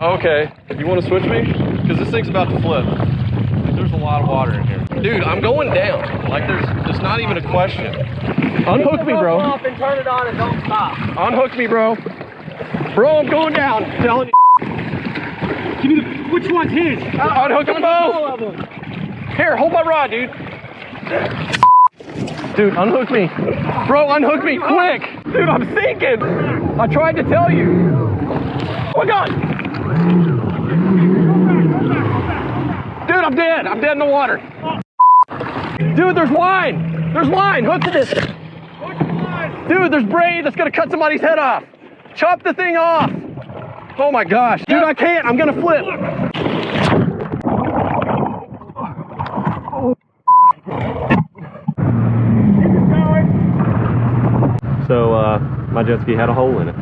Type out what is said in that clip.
Okay, you want to switch me? Because this thing's about to flip. There's a lot of water in here. Dude, I'm going down. Like there's not even a question. Unhook me, bro. Off and turn it on and don't stop. Unhook me, bro. Bro, I'm going down. I'm telling you. Give me the, which one's his? Unhook them both. Here, hold my rod, dude. Dude, unhook me. Bro, unhook me, quick. Dude, I'm sinking. I tried to tell you. Oh my God. Dude, I'm dead. I'm dead in the water. Dude, there's line. There's line. Hook to this. Dude, there's braid that's gonna cut somebody's head off. Chop the thing off. Oh my gosh. Dude, I can't. I'm gonna flip. So, my jet ski had a hole in it.